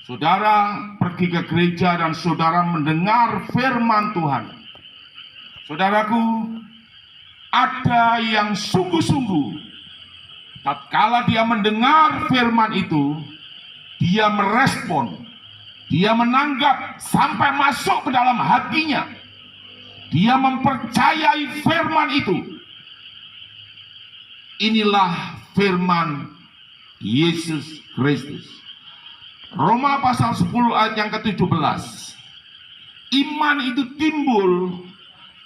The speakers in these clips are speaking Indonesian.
Saudara pergi ke gereja dan saudara mendengar firman Tuhan. Saudaraku, ada yang sungguh-sungguh tatkala dia mendengar firman itu, dia merespon, dia menanggap sampai masuk ke dalam hatinya. Dia mempercayai firman itu. Inilah firman Yesus Kristus. Roma pasal 10 ayat yang ke-17. Iman itu timbul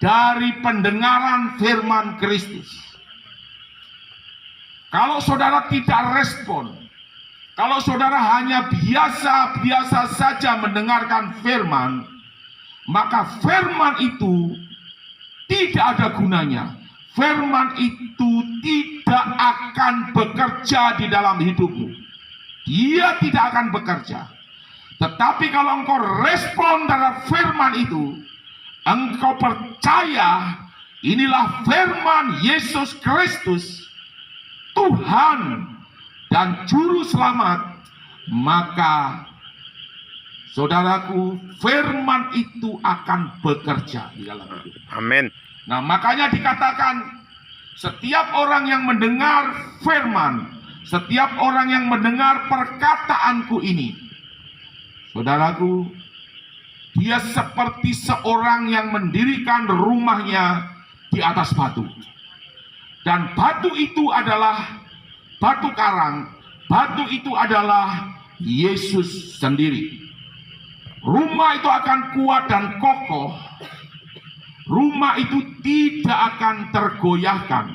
dari pendengaran firman Kristus. Kalau saudara tidak respon, kalau saudara hanya biasa-biasa saja mendengarkan firman, maka firman itu tidak ada gunanya. Firman itu tidak akan bekerja di dalam hidupmu. Dia tidak akan bekerja. Tetapi kalau engkau respon terhadap firman itu, engkau percaya inilah firman Yesus Kristus, Tuhan dan Juru Selamat, maka saudaraku, firman itu akan bekerja di dalam hidup. Amin. Nah, makanya dikatakan setiap orang yang mendengar firman, setiap orang yang mendengar perkataanku ini, saudaraku, dia seperti seorang yang mendirikan rumahnya di atas batu. Dan batu itu adalah batu karang, batu itu adalah Yesus sendiri. Rumah itu akan kuat dan kokoh. Rumah itu tidak akan tergoyahkan.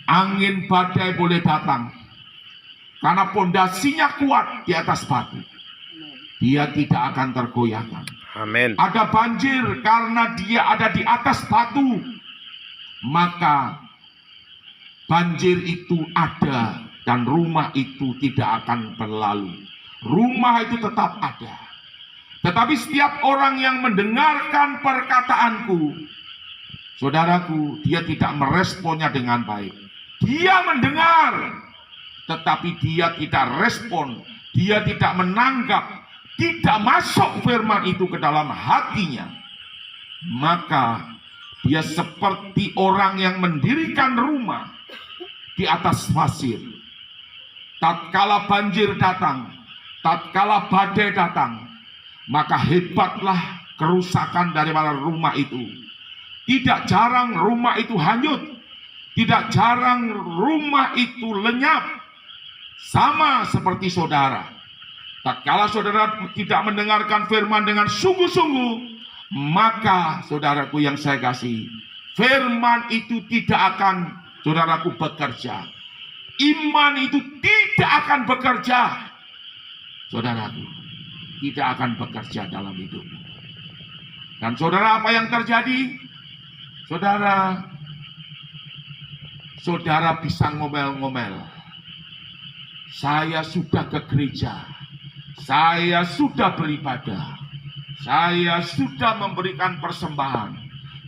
Angin badai boleh datang, karena pondasinya kuat di atas batu. Dia tidak akan tergoyahkan. Amin. Ada banjir karena dia ada di atas batu, maka banjir itu ada dan rumah itu tidak akan berlalu. Rumah itu tetap ada. Tetapi setiap orang yang mendengarkan perkataanku, saudaraku, dia tidak meresponnya dengan baik. Dia mendengar, tetapi dia tidak respon, dia tidak menanggap, tidak masuk firman itu ke dalam hatinya. Maka dia seperti orang yang mendirikan rumah di atas pasir. Tatkala banjir datang, tatkala badai datang, maka hebatlah kerusakan daripada rumah itu. Tidak jarang rumah itu hanyut. Tidak jarang rumah itu lenyap. Sama seperti saudara. Tatkala saudara tidak mendengarkan firman dengan sungguh-sungguh, maka saudaraku yang saya kasih, firman itu tidak akan, saudaraku, bekerja. Iman itu tidak akan bekerja, saudaraku, tidak akan bekerja dalam hidupmu. Dan saudara, apa yang terjadi? Saudara bisa ngomel-ngomel. Saya sudah ke gereja, saya sudah beribadah, saya sudah memberikan persembahan,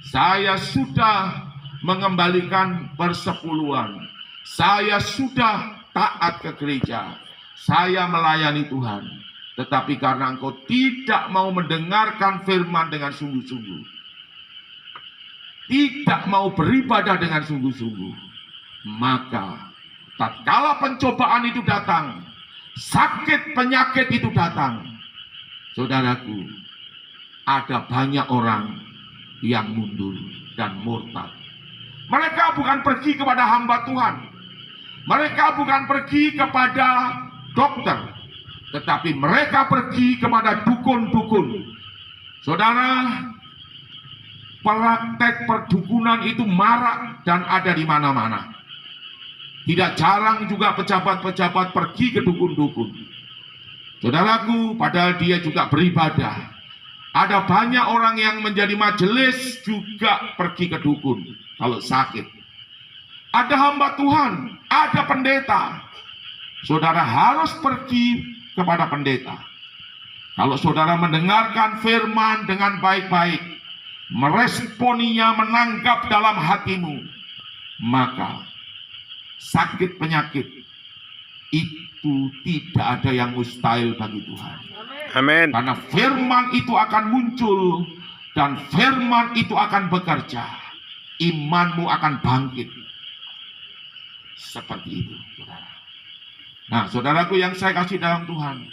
saya sudah mengembalikan persepuluhan, saya sudah taat ke gereja, saya melayani Tuhan. Tetapi karena engkau tidak mau mendengarkan firman dengan sungguh-sungguh, tidak mau beribadah dengan sungguh-sungguh, maka tatkala pencobaan itu datang, sakit penyakit itu datang, saudaraku, ada banyak orang yang mundur dan murtad. Mereka bukan pergi kepada hamba Tuhan, mereka bukan pergi kepada dokter, tetapi mereka pergi kepada dukun-dukun. Saudara, praktek perdukunan itu marak dan ada di mana-mana. Tidak jarang juga pejabat-pejabat pergi ke dukun-dukun. Saudaraku, padahal dia juga beribadah. Ada banyak orang yang menjadi majelis juga pergi ke dukun kalau sakit. Ada hamba Tuhan, ada pendeta. Saudara harus pergi kepada pendeta. Kalau saudara mendengarkan firman dengan baik-baik, meresponinya, menanggap dalam hatimu, maka sakit penyakit itu tidak ada yang mustahil bagi Tuhan. Amin. Karena firman itu akan muncul dan firman itu akan bekerja. Imanmu akan bangkit. Seperti itu, saudara. Nah, saudaraku yang saya kasih dalam Tuhan,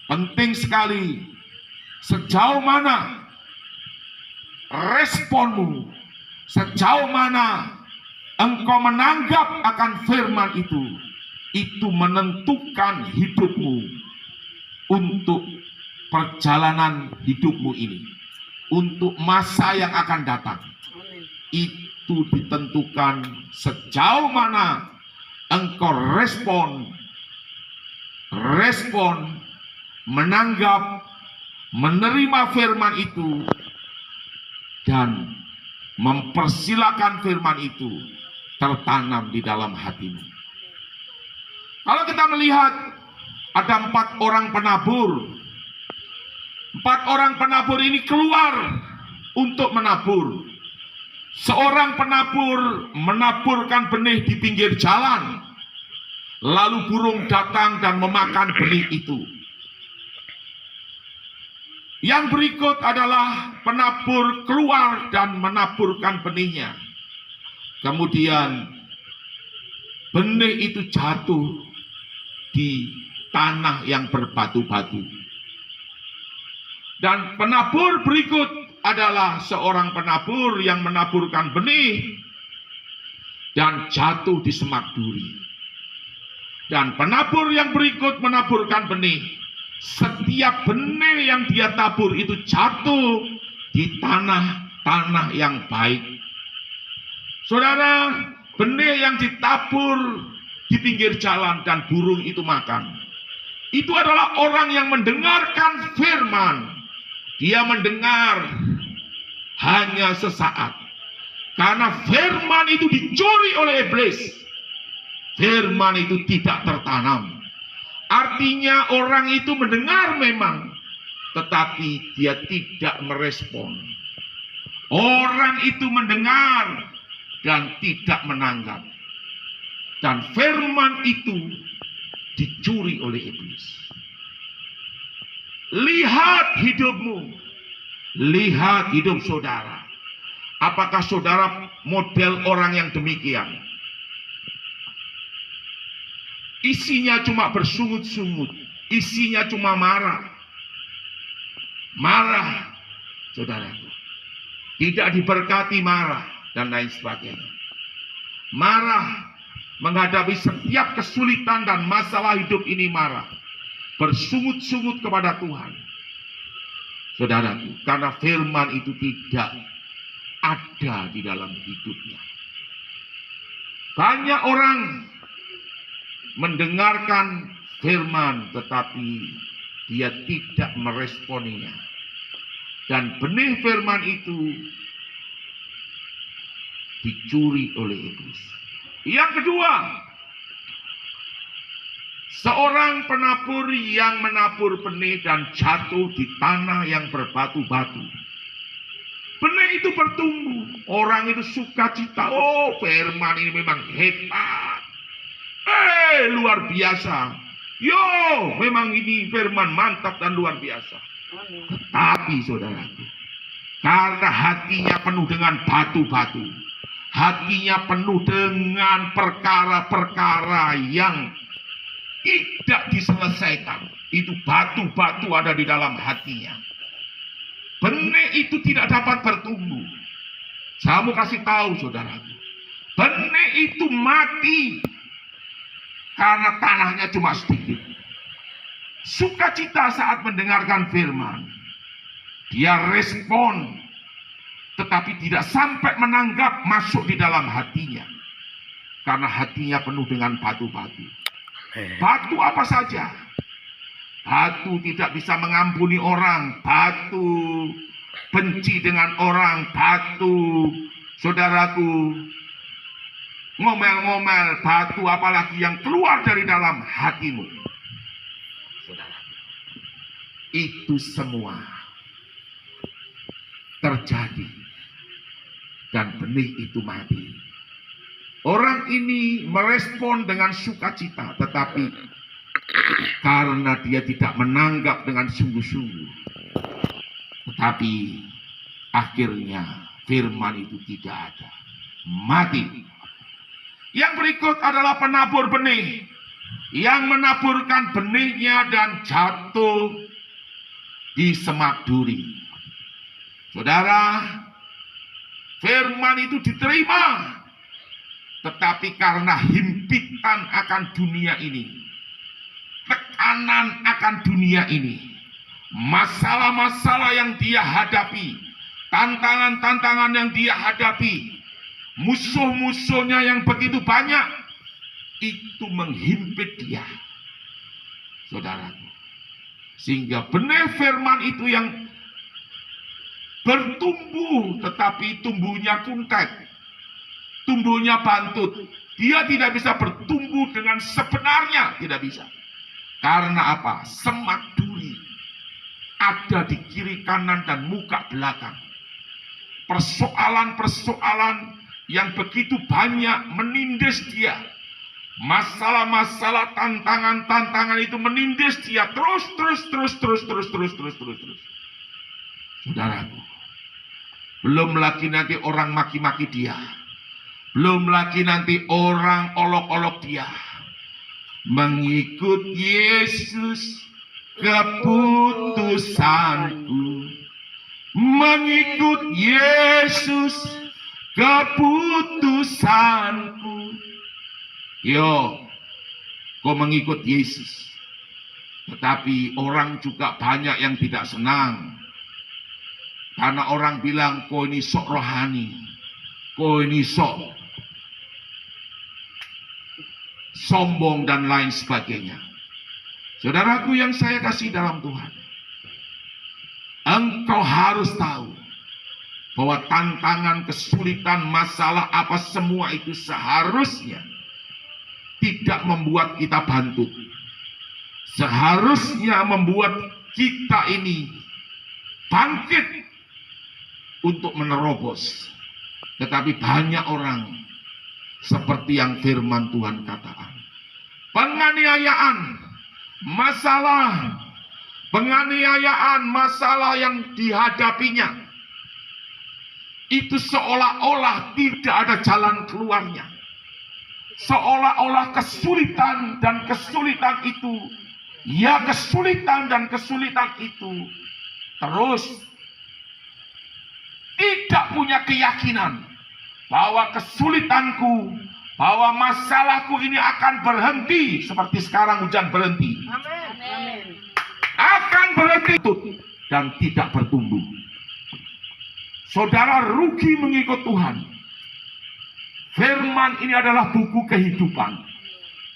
penting sekali sejauh mana responmu, sejauh mana engkau menanggap akan firman itu menentukan hidupmu untuk perjalanan hidupmu ini, untuk masa yang akan datang. Itu ditentukan sejauh mana engkau respon, menanggap, menerima firman itu, dan mempersilakan firman itu tertanam di dalam hatimu. Kalau kita melihat ada 4 orang penabur. 4 orang penabur ini keluar untuk menabur. Seorang penabur menaburkan benih di pinggir jalan. Lalu burung datang dan memakan benih itu. Yang berikut adalah penabur keluar dan menaburkan benihnya. Kemudian benih itu jatuh di tanah yang berbatu-batu. Dan penabur berikut adalah seorang penabur yang menaburkan benih dan jatuh di semak duri. Dan penabur yang berikut menaburkan benih. Setiap benih yang dia tabur itu jatuh di tanah yang baik. Saudara, benih yang ditabur di pinggir jalan dan burung itu makan, itu adalah orang yang mendengarkan firman. Dia mendengar hanya sesaat, karena firman itu dicuri oleh iblis. Firman itu tidak tertanam. Artinya orang itu mendengar memang, tetapi dia tidak merespon. Orang itu mendengar dan tidak menanggap. Dan firman itu dicuri oleh iblis. Lihat hidupmu, lihat hidup saudara. Apakah saudara model orang yang demikian? Isinya cuma bersungut-sungut, isinya cuma marah. Marah, saudara. Tidak diberkati, marah, dan lain sebagainya. Marah, menghadapi setiap kesulitan dan masalah hidup ini marah. Bersungut-sungut kepada Tuhan. Saudaraku, karena firman itu tidak ada di dalam hidupnya. Banyak orang mendengarkan firman tetapi dia tidak meresponinya. Dan benih firman itu dicuri oleh iblis. Yang kedua, seorang penabur yang menabur benih dan jatuh di tanah yang berbatu-batu. Benih itu bertumbuh. Orang itu sukacita. Oh, firman ini memang hebat. Luar biasa. Yo, memang ini firman mantap dan luar biasa. Tetapi saudaraku, karena hatinya penuh dengan batu-batu, hatinya penuh dengan perkara-perkara yang tidak diselesaikan, itu batu-batu ada di dalam hatinya. Benih itu tidak dapat bertumbuh. Saya mau kasih tahu saudaraku, benih itu mati karena tanahnya cuma sedikit. Sukacita saat mendengarkan firman, dia respon, tetapi tidak sampai menanggap masuk di dalam hatinya, karena hatinya penuh dengan batu-batu. Batu apa saja? Batu tidak bisa mengampuni orang, batu benci dengan orang, batu, saudaraku, ngomel-ngomel, batu apalagi yang keluar dari dalam hatimu. Saudaraku, itu semua terjadi dan benih itu mati. Orang ini merespon dengan sukacita, tetapi karena dia tidak menanggap dengan sungguh-sungguh, tetapi akhirnya firman itu tidak ada, mati. Yang berikut adalah penabur benih, yang menaburkan benihnya dan jatuh di semak duri. Saudara, firman itu diterima, tetapi karena himpitan akan dunia ini, tekanan akan dunia ini, masalah-masalah yang dia hadapi, tantangan-tantangan yang dia hadapi, musuh-musuhnya yang begitu banyak, itu menghimpit dia, saudaraku. Sehingga benih firman itu yang bertumbuh, tetapi tumbuhnya kuntet, tumbuhnya bantut. Dia tidak bisa bertumbuh dengan sebenarnya, tidak bisa. Karena apa? Semak duri ada di kiri kanan dan muka belakang. Persoalan-persoalan yang begitu banyak menindas dia. Masalah-masalah, tantangan-tantangan itu menindas dia terus. Saudaraku, belum lagi nanti orang maki-maki dia, belum lagi nanti orang olok-olok dia. Mengikut Yesus keputusanku, mengikut Yesus keputusanku. Yo, kau mengikut Yesus, tetapi orang juga banyak yang tidak senang. Karena orang bilang, kau ini sok rohani, kau ini sok sombong dan lain sebagainya. Saudaraku yang saya kasih dalam Tuhan, engkau harus tahu bahwa tantangan, kesulitan, masalah apa semua itu seharusnya tidak membuat kita bantut. Seharusnya membuat kita ini bangkit untuk menerobos. Tetapi banyak orang seperti yang firman Tuhan katakan, penganiayaan, masalah yang dihadapinya itu seolah-olah tidak ada jalan keluarnya. Seolah-olah kesulitan dan kesulitan itu, ya kesulitan dan kesulitan itu terus tidak punya keyakinan bahwa kesulitanku, bahwa masalahku ini akan berhenti seperti sekarang hujan berhenti. Amin. Akan berhenti dan tidak bertumbuh. Saudara rugi mengikut Tuhan. Firman ini adalah buku kehidupan.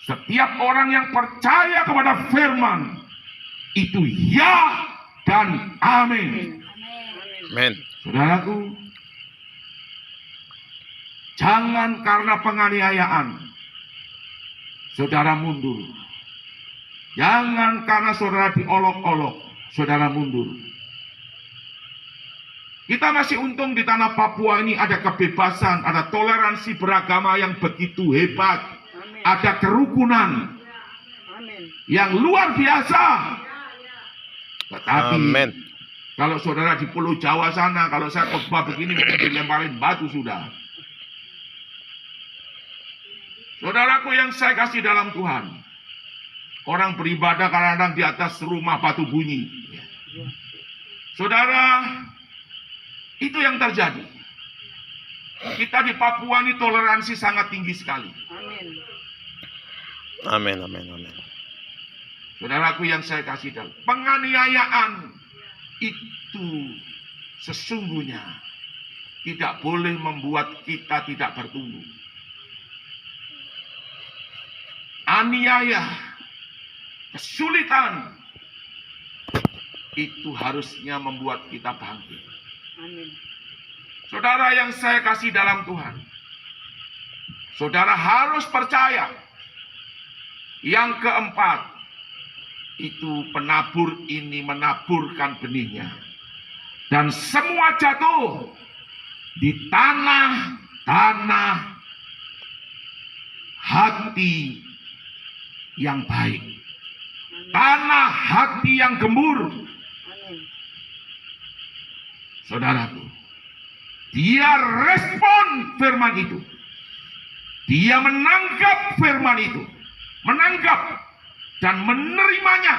Setiap orang yang percaya kepada firman itu ya dan amin. Amin. Saudaraku, jangan karena penganiayaan saudara mundur. Jangan karena saudara diolok-olok saudara mundur. Kita masih untung di tanah Papua ini ada kebebasan, ada toleransi beragama yang begitu hebat. Amin. Ada kerukunan Amin. yang luar biasa. Tetapi Amin. kalau saudara di Pulau Jawa sana, kalau saya khotbah begini dilemparin batu sudah. Saudaraku yang saya kasih dalam Tuhan, orang beribadah kadang-kadang di atas rumah batu bunyi. Saudara, itu yang terjadi. Kita di Papua ini toleransi sangat tinggi sekali. Amin. Amin. Saudaraku yang saya kasih dalam, penganiayaan itu sesungguhnya tidak boleh membuat kita tidak bertumbuh. Aniaya, kesulitan itu harusnya membuat kita bangkit. Amin. Saudara yang saya kasih dalam Tuhan, saudara harus percaya. Yang keempat, itu penabur ini menaburkan benihnya. Dan semua jatuh di tanah hati yang baik, Amin. tanah hati yang gembur. Amin. Saudaraku, dia respon firman itu. Dia menangkap firman itu, menangkap dan menerimanya,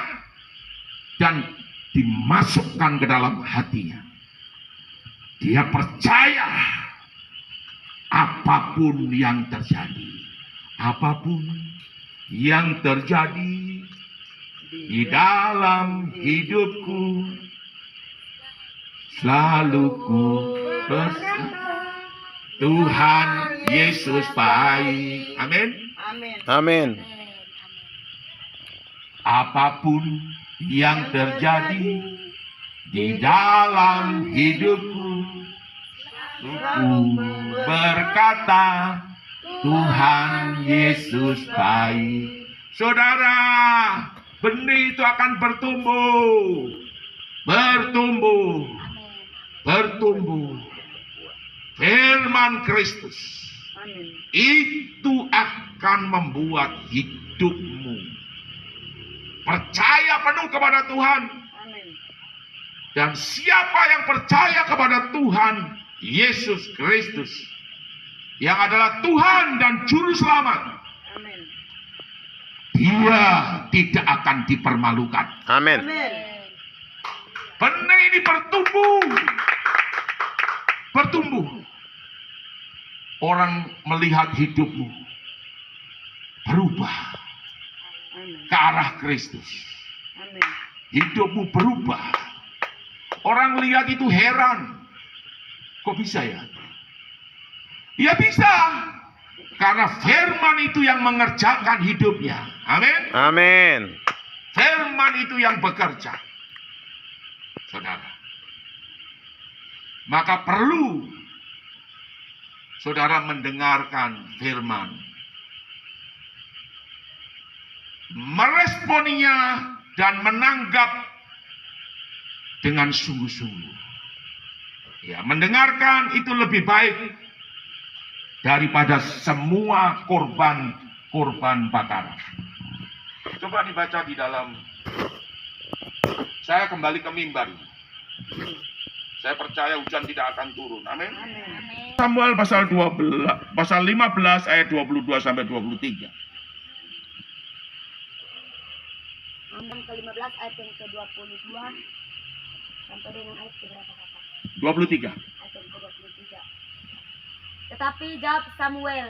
dan dimasukkan ke dalam hatinya. Dia percaya apapun yang terjadi, apapun yang terjadi di dalam hidupku, selalu ku berkata, Tuhan Yesus baik. Amin. Amin. Amin. Apapun yang terjadi di dalam hidupku, ku berkata, Tuhan Yesus baik. Saudara, benih itu akan bertumbuh, bertumbuh, bertumbuh. Firman Kristus Amin. itu akan membuat hidupmu percaya penuh kepada Tuhan. Amin. Dan siapa yang percaya kepada Tuhan Yesus Kristus, yang adalah Tuhan dan Juru Selamat, Amin. dia tidak akan dipermalukan. Amin. Amin. Benih ini bertumbuh, bertumbuh. Orang melihat hidupmu berubah Amin. ke arah Kristus. Amin. Hidupmu berubah. Orang lihat itu heran. Kok bisa ya? Ya bisa. Karena firman itu yang mengerjakan hidupnya. Amin. Amin. Firman itu yang bekerja. Saudara. Maka perlu saudara mendengarkan firman, meresponinya dan menanggap dengan sungguh-sungguh. Ya, mendengarkan itu lebih baik daripada semua korban bakaran. Coba dibaca di dalam. Saya kembali ke mimbar. Saya percaya hujan tidak akan turun. Amin. Amin. Samuel pasal 15 ayat 22 sampai 23. Amsal ke-15 ayat yang ke-22 sampai dengan ayat ke-berapa Bapak? 23. Ayat yang ke-23. Tetapi jawab Samuel,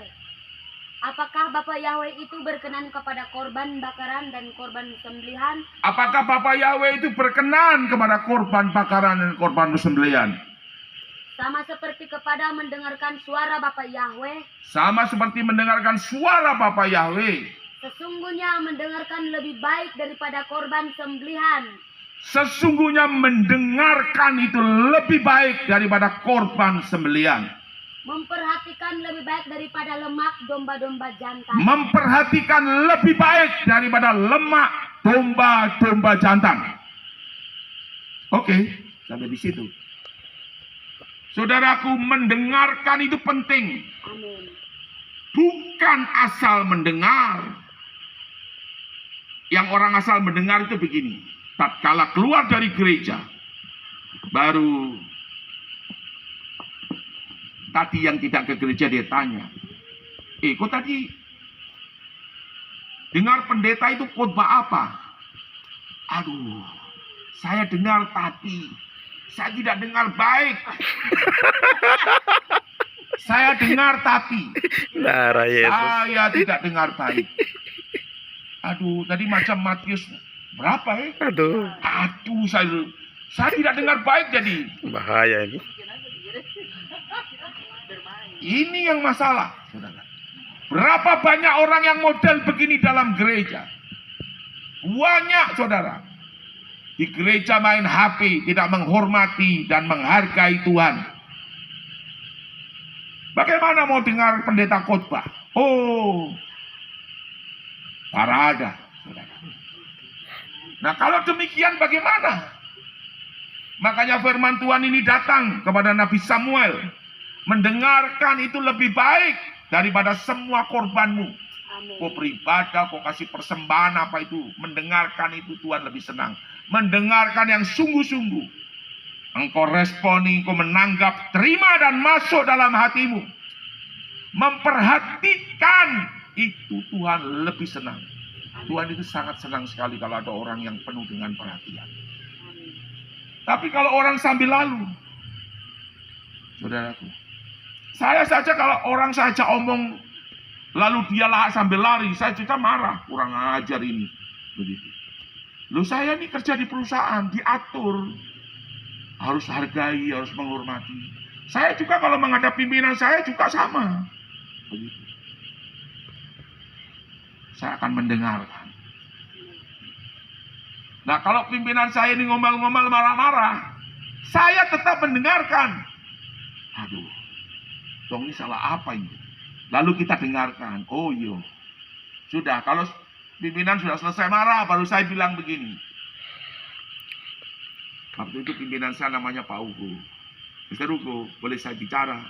apakah Bapak Yahweh itu berkenan kepada korban bakaran dan korban sembelihan? Apakah Bapak Yahweh itu berkenan kepada korban bakaran dan korban sembelihan? Sama seperti kepada mendengarkan suara Bapak Yahweh, Sama seperti mendengarkan suara Bapak Yahweh. sesungguhnya mendengarkan lebih baik daripada korban sembelihan. Sesungguhnya mendengarkan itu lebih baik daripada korban sembelihan. Memperhatikan lebih baik daripada lemak domba-domba jantan. Memperhatikan lebih baik daripada lemak domba-domba jantan. Oke, sampai di situ. Saudaraku, mendengarkan itu penting. Amin. Bukan asal mendengar. Yang orang asal mendengar itu begini. Tatkala keluar dari gereja, baru tadi yang tidak ke gereja dia tanya, kok tadi dengar pendeta itu khotbah apa? Aduh, saya dengar tapi saya tidak dengar baik. Saya dengar tapi Darah Yesus. saya tidak dengar baik. Aduh, tadi macam Matius berapa ya? Aduh, Aduh, saya tidak dengar baik jadi. bahaya ini. Ini yang masalah, saudara. Berapa banyak orang yang model begini dalam gereja? Banyak, saudara. Di gereja main HP, tidak menghormati dan menghargai Tuhan. Bagaimana mau dengar pendeta khotbah? Oh, parada, saudara. Nah, kalau demikian bagaimana? Makanya firman Tuhan ini datang kepada Nabi Samuel. Mendengarkan itu lebih baik daripada semua korbanmu. Amin. Kau beribadah, kau kasih persembahan apa itu. Mendengarkan itu Tuhan lebih senang. Mendengarkan yang sungguh-sungguh. Engkau responi, engkau menanggap, terima dan masuk dalam hatimu. Memperhatikan itu Tuhan lebih senang. Tuhan itu sangat senang sekali kalau ada orang yang penuh dengan perhatian. Amin. Tapi kalau orang sambil lalu, saudaraku, saya saja kalau orang saja omong lalu dia sambil lari, saya juga marah, kurang ajar ini, begitu. Loh, saya ini kerja di perusahaan, diatur, harus hargai, harus menghormati. Saya juga kalau menghadap pimpinan saya juga sama, begitu. Saya akan mendengarkan. Nah, kalau pimpinan saya ini ngomel-ngomel, marah-marah, saya tetap mendengarkan. Aduh, dong ini salah apa ini? Lalu kita dengarkan. Oh iya, sudah, kalau pimpinan sudah selesai marah, baru saya bilang begini. Waktu itu pimpinan saya namanya Pak Ugo. Mr. Ugo, boleh saya bicara?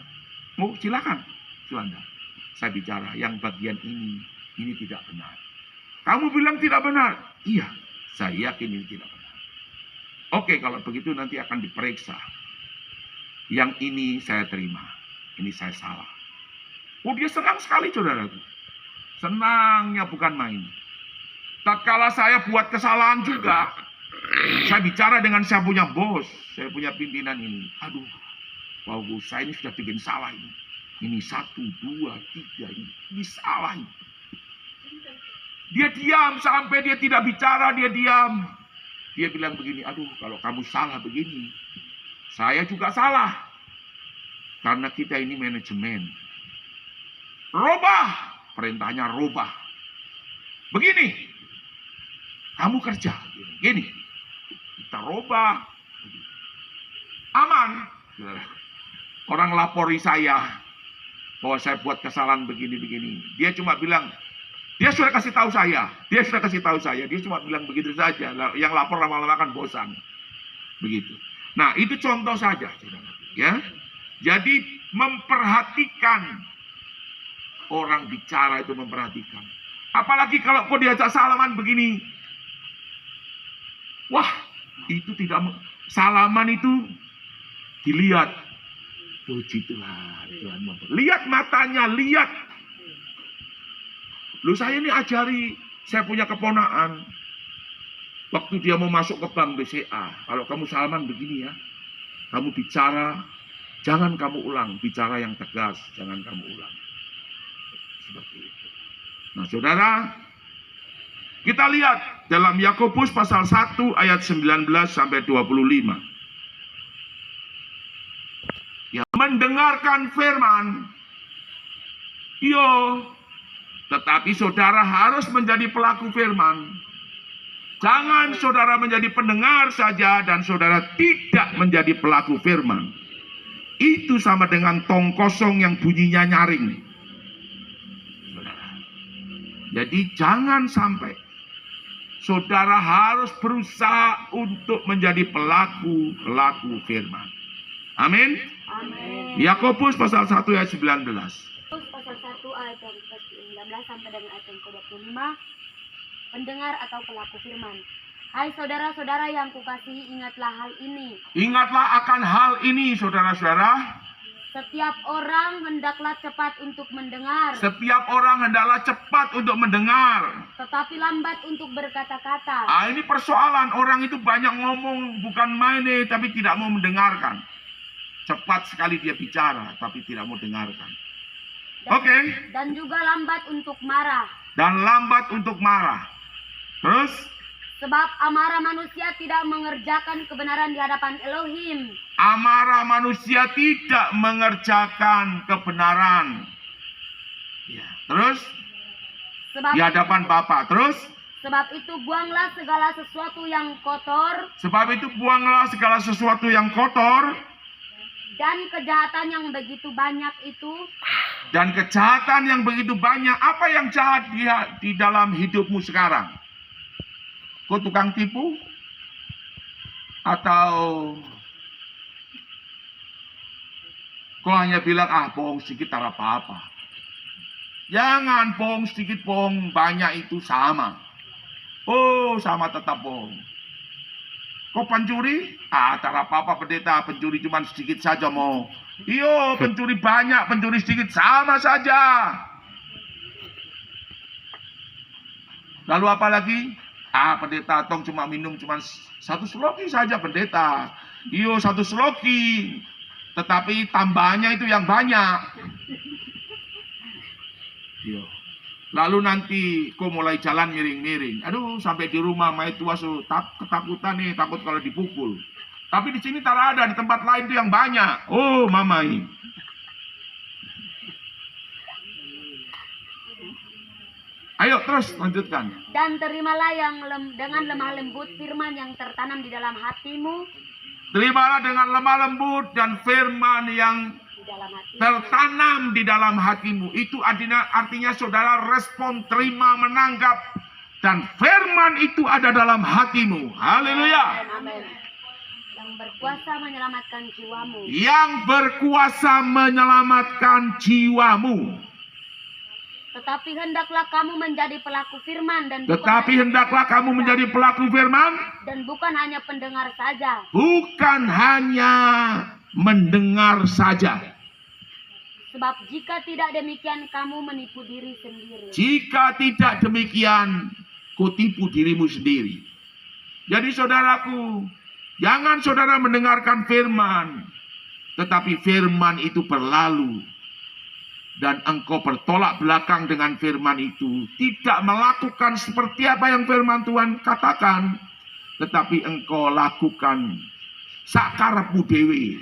Oh, silakan, Juanda. Saya bicara, yang bagian ini tidak benar. Kamu bilang tidak benar? Iya, saya yakin ini tidak benar. Oke, kalau begitu nanti akan diperiksa. Yang ini saya terima, ini saya salah. Oh, dia senang sekali, saudaraku. Senangnya bukan main. Tatkala saya buat kesalahan juga, saya bicara dengan saya punya bos, saya punya pimpinan ini. Aduh, wow, saya ini sudah bikin salah ini. Ini 1, 2, 3, ini salah ini. Dia diam sampai dia tidak bicara, dia diam. Dia bilang begini, aduh, kalau kamu salah begini, saya juga salah. Karena kita ini manajemen. Robah, perintahnya robah. Begini, kamu kerja, gini, kita robah. Aman. Orang lapori saya bahwa saya buat kesalahan begini-begini. Dia cuma bilang, dia sudah kasih tahu saya. Dia cuma bilang begitu saja. Yang lapor lama-lama kan bosan. Begitu. Nah, itu contoh saja, ya. Jadi memperhatikan, orang bicara itu memperhatikan. Apalagi kalau kau diajak salaman begini. Wah, itu tidak salaman itu dilihat. Puji Tuhan, Tuhan lihat matanya, lihat. Loh, saya ini ajari, saya punya keponakan. Waktu dia mau masuk ke bank BCA, kalau kamu salaman begini ya, kamu bicara, jangan kamu ulang, bicara yang tegas, jangan kamu ulang. Seperti itu. Nah, saudara, kita lihat dalam Yakobus pasal 1 ayat 19 sampai 25. Ya, mendengarkan firman, tetapi saudara harus menjadi pelaku firman. Jangan saudara menjadi pendengar saja dan saudara tidak menjadi pelaku firman. Itu sama dengan tong kosong yang bunyinya nyaring. Jadi jangan sampai saudara harus berusaha untuk menjadi pelaku firman. Amin. Amin. Yakobus pasal 1 ayat 19. Pasal 1 ayat yang ke-19 sampai dengan ayat yang ke-25. Pendengar atau pelaku firman. Hai saudara-saudara yang kukasihi, ingatlah hal ini. Ingatlah akan hal ini, saudara-saudara. Setiap orang hendaklah cepat untuk mendengar, Setiap orang hendaklah cepat untuk mendengar. tetapi lambat untuk berkata-kata. Ini persoalan, orang itu banyak ngomong, bukan main tapi tidak mau mendengarkan. Cepat sekali dia bicara, tapi tidak mau dengarkan. Oke. Dan juga lambat untuk marah. Dan lambat untuk marah. Terus? Sebab amarah manusia tidak mengerjakan kebenaran di hadapan Elohim. Amarah manusia tidak mengerjakan kebenaran. Ya. Terus? Di hadapan Bapa. Terus? Sebab itu buanglah segala sesuatu yang kotor. Sebab itu buanglah segala sesuatu yang kotor. Dan kejahatan yang begitu banyak itu. Dan kejahatan yang begitu banyak. Apa yang jahat di dalam hidupmu sekarang? Kau tukang tipu? Atau kau hanya bilang, bohong sedikit tak apa-apa. Jangan pong sedikit pong, banyak itu sama. Oh, sama tetap pong. Kok pencuri? Tak apa-apa pendeta, pencuri cuma sedikit saja mau. Iyo, pencuri banyak, pencuri sedikit sama saja. Lalu apa lagi? Pendeta tong cuma minum cuma 1 sloki saja pendeta. Iyo, 1 sloki. Tetapi tambahnya itu yang banyak. Iyo. Lalu nanti kok mulai jalan miring-miring. Aduh, sampai di rumah mai tua ketakutan nih, takut kalau dipukul. Tapi di sini tak ada, di tempat lain itu yang banyak. Oh, mamai. Ayo terus lanjutkan. Dan terimalah dengan lemah lembut firman yang tertanam di dalam hatimu. Terimalah dengan lemah lembut dan firman yang Di dalam hatimu. tertanam di dalam hatimu. Itu artinya saudara respon, terima, menanggap. Dan firman itu ada dalam hatimu. Haleluya. Amin. Yang berkuasa menyelamatkan jiwamu. Yang berkuasa menyelamatkan jiwamu. Tetapi hendaklah kamu menjadi pelaku firman dan bukan hanya pendengar saja. Bukan hanya mendengar saja. Sebab jika tidak demikian kamu menipu diri sendiri. Jika tidak demikian, kau tipu dirimu sendiri. Jadi saudaraku, jangan saudara mendengarkan firman, tetapi firman itu berlalu. Dan engkau bertolak belakang dengan firman itu. Tidak melakukan seperti apa yang firman Tuhan katakan. Tetapi engkau lakukan sakarepmu dewe.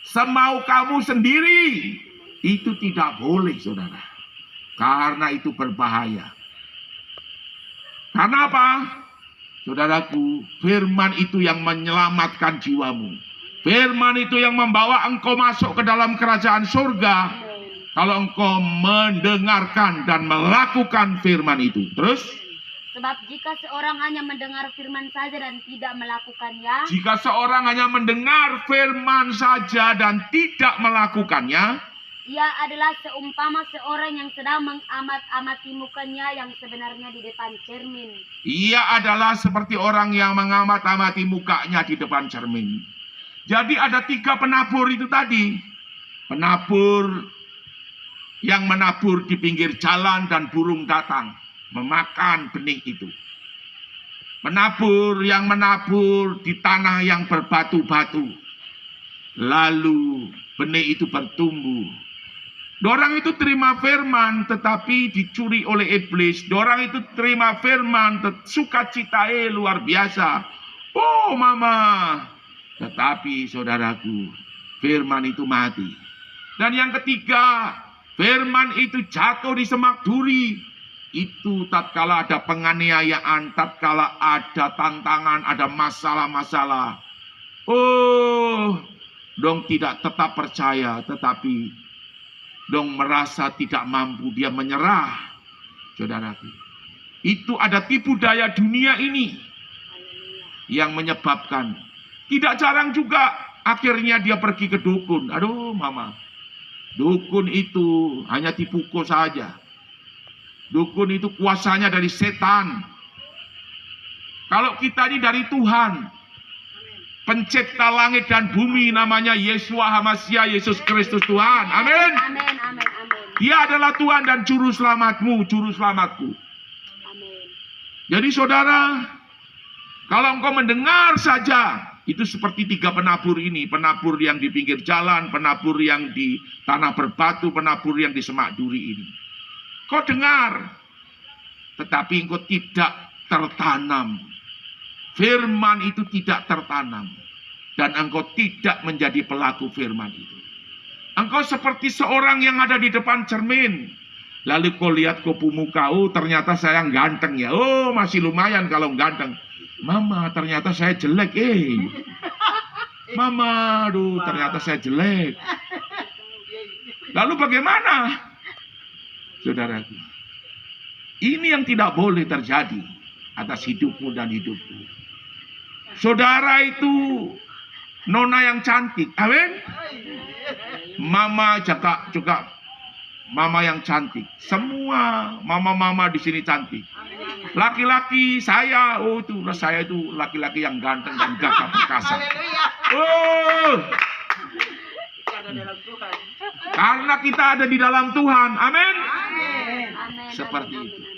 Semau kamu sendiri. Itu tidak boleh saudara. Karena itu berbahaya. Karena apa? Saudaraku, firman itu yang menyelamatkan jiwamu. Firman itu yang membawa engkau masuk ke dalam kerajaan surga. Kalau engkau mendengarkan dan melakukan firman itu. Terus? Sebab jika seorang hanya mendengar firman saja dan tidak melakukannya. Jika seorang hanya mendengar firman saja dan tidak melakukannya. Ia adalah seumpama seorang yang sedang mengamat-amati mukanya yang sebenarnya di depan cermin. Ia adalah seperti orang yang mengamat-amati mukanya di depan cermin. Jadi ada 3 penabur itu tadi. Penabur yang menabur di pinggir jalan dan burung datang memakan benih itu. Penabur yang menabur di tanah yang berbatu-batu. Lalu benih itu bertumbuh. Dorang itu terima firman tetapi dicuri oleh iblis. Dorang itu terima firman sukacitae luar biasa. Oh mama. Tetapi saudaraku, firman itu mati. Dan yang ketiga, firman itu jatuh di semak duri. Itu tatkala ada penganiayaan, tatkala ada tantangan, ada masalah-masalah. Oh, dong tidak tetap percaya, tetapi dong merasa tidak mampu, dia menyerah. Saudaraku, itu ada tipu daya dunia ini yang menyebabkan. Tidak jarang juga akhirnya dia pergi ke dukun. Aduh mama, dukun itu hanya dipukul saja. Dukun itu kuasanya dari setan. Kalau kita ini dari Tuhan, pencipta langit dan bumi, namanya Yeshua HaMashiach, Yesus Kristus Tuhan. Amin. Amin, amin, amin. Dia adalah Tuhan dan juru selamatmu, juru selamatku. Amin. Jadi saudara, kalau engkau mendengar saja, itu seperti 3 penabur ini. Penabur yang di pinggir jalan, penabur yang di tanah berbatu, penabur yang di semak duri ini. Kau dengar, tetapi engkau tidak tertanam. Firman itu tidak tertanam. Dan engkau tidak menjadi pelaku firman itu. Engkau seperti seorang yang ada di depan cermin. Lalu kau lihat kopu muka, oh ternyata saya ganteng ya. Oh masih lumayan kalau ganteng. Mama ternyata saya jelek Mama aduh ternyata saya jelek. Lalu bagaimana? Saudaraku, ini yang tidak boleh terjadi atas hidupmu dan hidupku. Saudara itu nona yang cantik, amin. Mama juga mama yang cantik. Semua mama-mama di sini cantik. Laki-laki saya, saya itu laki-laki yang ganteng dan gagah perkasa. Oh, karena kita ada di dalam Tuhan. Amin. Amin. Seperti Amin, itu. amin.